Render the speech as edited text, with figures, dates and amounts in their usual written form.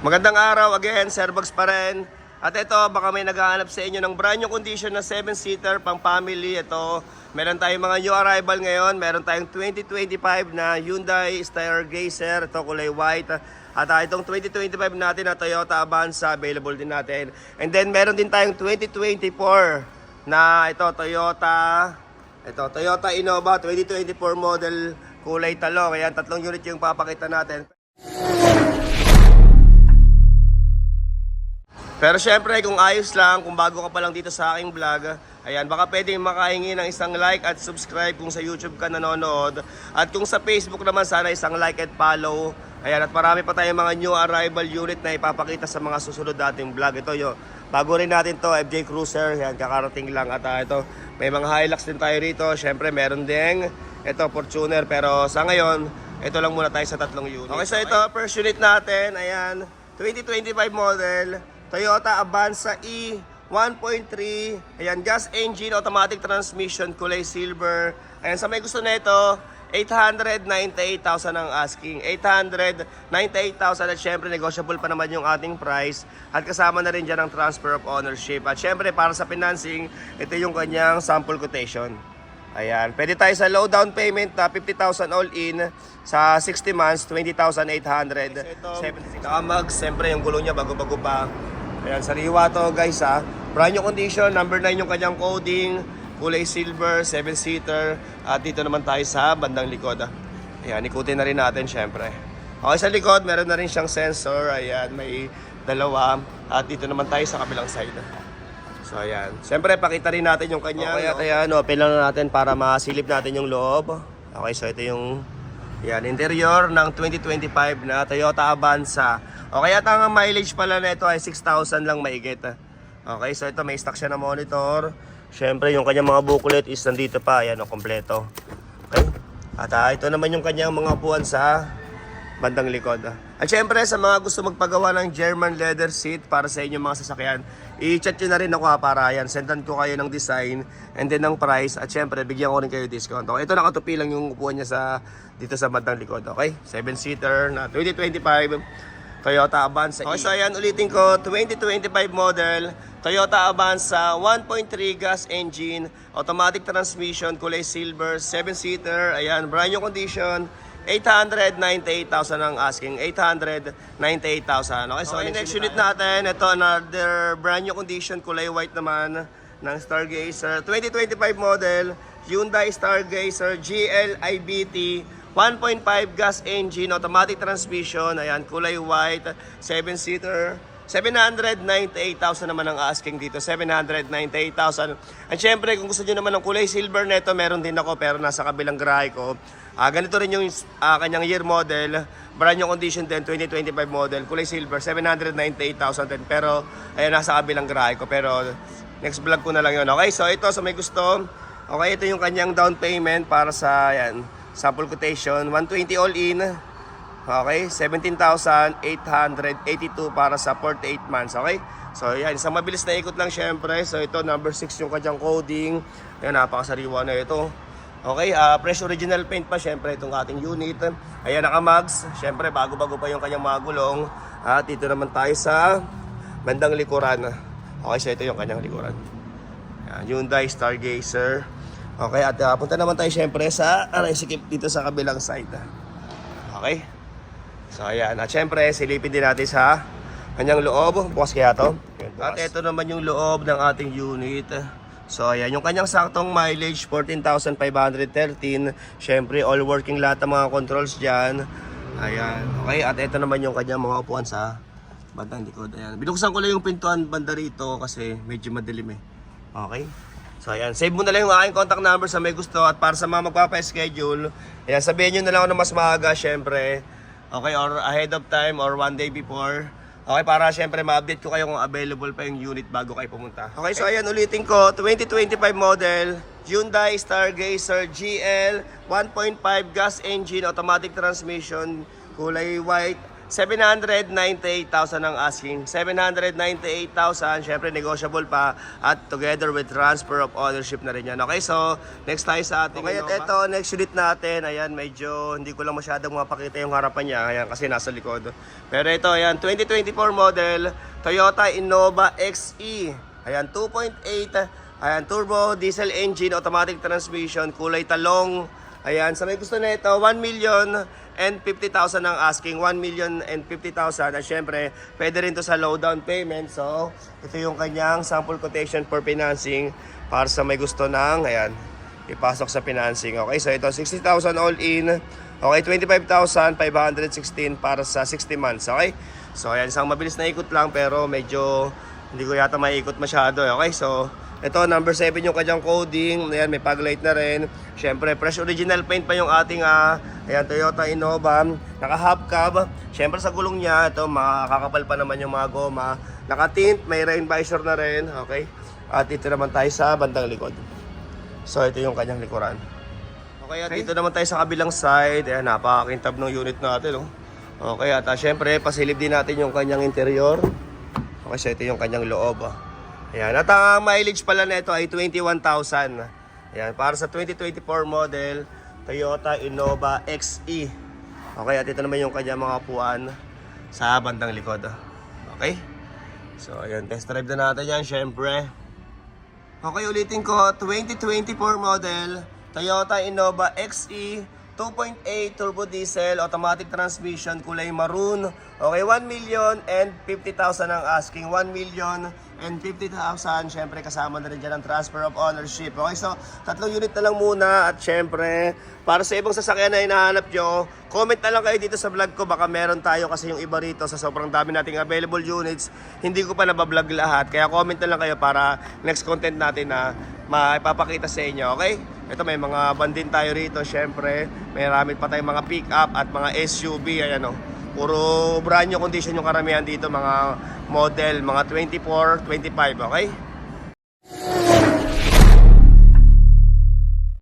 Magandang araw again, Sirbox pa rin. At ito, baka may naghahanap sa inyo ng brand new condition na 7-seater pang family. Ito, meron tayong mga new arrival ngayon. Meron tayong 2025 na Hyundai Stargazer. Ito, kulay white. At itong 2025 natin na Toyota Avanza, available din natin. And then, meron din tayong 2024 na ito, Toyota Innova 2024 model, kulay talong. Ayan, 3 unit yung papakita natin. Pero syempre, kung ayos lang, kung bago ka pa lang dito sa aking vlog, ayan, baka pwedeng makahingi ng isang like at subscribe kung sa YouTube ka nanonood. At kung sa Facebook naman, sana isang like at follow. Ayan, at marami pa tayong mga new arrival unit na ipapakita sa mga susunod nating vlog. Ito yun, bago rin natin to, FJ Cruiser, ayan, kakarating lang. At ito, may mga Hilux din tayo rito. Syempre, meron ding ito, Fortuner. Pero sa ngayon, ito lang muna tayo sa 3 unit. Okay, so ito, first unit natin, ayan, 2025 model, Toyota Avanza E 1.3. Ayan, gas engine, automatic transmission, kulay silver. Ayan, sa may gusto na ito, 898,000 ang asking. 898,000 at syempre negotiable pa naman yung ating price. At kasama na rin dyan ang transfer of ownership. At syempre para sa financing, ito yung kanyang sample quotation. Ayan, pwede tayo sa low down payment na 50,000 all in. Sa 60 months, 20,800. Nakamags, siyempre yung gulong niya bago-bago pa. Ayan, sariwa to guys ha. Brand new condition, number 9 yung kanyang coding. Kulay silver, 7-seater. At dito naman tayo sa bandang likod. Ayan, ikutin na rin natin syempre. Okay, sa likod, meron na rin siyang sensor. Ayan, may dalawa. At dito naman tayo sa kabilang side. So ayan, syempre pakita rin natin yung kanya. Okay, ayan, open lang natin para masilip natin yung loob. Okay, so ito yung interior ng 2025 na Toyota Avanza. Okay, at ang mileage pala na ito ay 6,000 lang maigit. Okay, so ito may stock siya na monitor. Syempre yung kanyang mga booklet is nandito pa, ayan o, kompleto. Okay, at ito naman yung kanyang mga upuan sa bandang likod. At syempre sa mga gusto magpagawa ng German leather seat para sa inyong mga sasakyan, i-chat nyo na rin ako para yan, sendan ko kayo ng design and then ng price. At syempre bigyan ko rin kayo discount. Okay, ito nakatupi lang yung upuan niya dito sa bandang likod. Okay, 7-seater na 2025 Toyota Avanza. Okay, so ayan, ulitin ko, 2025 model Toyota Avanza 1.3 gas engine, automatic transmission, kulay silver, 7-seater. Ayan, brand new condition. 898,000 ang asking. 898,000. Okay, so next unit natin, ito another brand new condition, kulay white naman ng Stargazer. 2025 model, Hyundai Stargazer GL IBT 1.5 gas engine, automatic transmission. Ayan, kulay white, 7-seater. 798,000 naman ang asking dito. 798,000. At syempre, kung gusto nyo naman ng kulay silver neto, meron din ako pero nasa kabilang garahe ko. Ganito rin yung kanyang year model. Brand new condition din, 2025 model. Kulay silver, 798,000 din. Pero, ayan, nasa kabilang garahe ko. Pero, next vlog ko na lang yun. Okay, so ito, sa may gusto. Okay, ito yung kanyang down payment para sa, ayan, sample quotation. 120 all in. Okay, 17,882 para sa 48 months. Okay, so yan, isang mabilis na ikot lang syempre. So ito, number 6 yung kanyang coding. Ayan, napakasariwa na ito. Okay, fresh original paint pa syempre itong ating unit. Ayan, nakamags. Syempre, bago-bago pa yung kanyang mga gulong. At dito naman tayo sa bandang likuran. Okay, so ito yung kanyang likuran. Ayan, Hyundai Stargazer. Okay, at punta naman tayo syempre sa Resikip dito sa kabilang side. Okay. So ayan, at syempre silipin din natin sa kanyang loob. Bukas kaya to. At ito naman yung loob ng ating unit. So ayan, yung kanyang saktong mileage 14,513. Syempre all working lahat ng mga controls dyan. Ayan, okay. At ito naman yung kanyang mga upuan sa bandang likod. Ayan, binuksan ko lang yung pintuan banda rito kasi medyo madilim eh. Okay. So ayan, save mo na lang yung aking contact number sa may gusto. At para sa mga magpapa-schedule, ayan, sabihin nyo na lang ako na mas maaga syempre. Okay, or ahead of time or one day before. Okay, para syempre ma-update ko kayo kung available pa yung unit bago kayo pumunta. Okay, so ayan, ulitin ko, 2025 model, Hyundai Stargazer GL, 1.5 gas engine, automatic transmission, kulay white, 798,000 ang asking. 798,000, syempre negotiable pa at together with transfer of ownership na rin yan. Okay, so next tayo sa ating okay, at ito, next unit natin. Ayan, medyo hindi ko lang masyadong mapakita yung harapan niya. Ayan, kasi nasa likod. Pero ito, ayan, 2024 model, Toyota Innova XE. Ayan, 2.8, ayan, turbo, diesel engine, automatic transmission, kulay talong. Ayan, sa may gusto na ito, 1,050,000 ang asking, 1,050,000. At syempre, pwede rin to sa low down payment. So, ito yung kanyang sample quotation for financing para sa may gusto ng, ayan, ipasok sa financing. Okay, so ito, 60,000 all in. Okay, 25,516 para sa 60 months. Okay, so ayan, isang mabilis na ikot lang pero medyo hindi ko yata maiikot masyado. Okay, so ito, number 7 yung kanyang coding. Ayan, may paglight na rin. Siyempre, fresh original paint pa yung ating ayan, Toyota Innova. Naka-half cab. Siyempre, sa gulong niya, ito, makakapal pa naman yung mga goma. Naka-tint, may rain visor na rin. Okay? At ito naman tayo sa bandang likod. So, ito yung kanyang likuran. Okay, at dito naman tayo sa kabilang side. Ayan, napakakintab ng unit natin. Oh. Okay, at siyempre, pasilip din natin yung kanyang interior. Okay, so ito yung kanyang loob. Ayan, at ang mileage pala na ito ay 21,000. Ayan, para sa 2024 model, Toyota Innova XE. Okay, at ito naman yung kanya mga upuan sa bandang likod. Okay? So, ayan, test drive na natin yan, syempre. Okay, ulitin ko, 2024 model, Toyota Innova XE, 2.8 turbo diesel, automatic transmission, kulay maroon. Okay, 1,050,000 ang asking, 1,050,000. Syempre, kasama na rin dyan ang transfer of ownership. Okay, so, 3 unit na lang muna. At syempre, para sa ibang sasakyan na hinahanap nyo, comment na lang kayo dito sa vlog ko. Baka meron tayo kasi yung iba rito sa sobrang dami nating available units. Hindi ko pa nabablog lahat. Kaya comment na lang kayo para next content natin na maipapakita sa inyo. Okay? Ito, may mga van din tayo rito. Syempre, may marami pa tayong mga pick-up at mga SUV. Ayan o. Puro brand new condition yung karamihan dito. Mga model, mga 24, 25. Okay?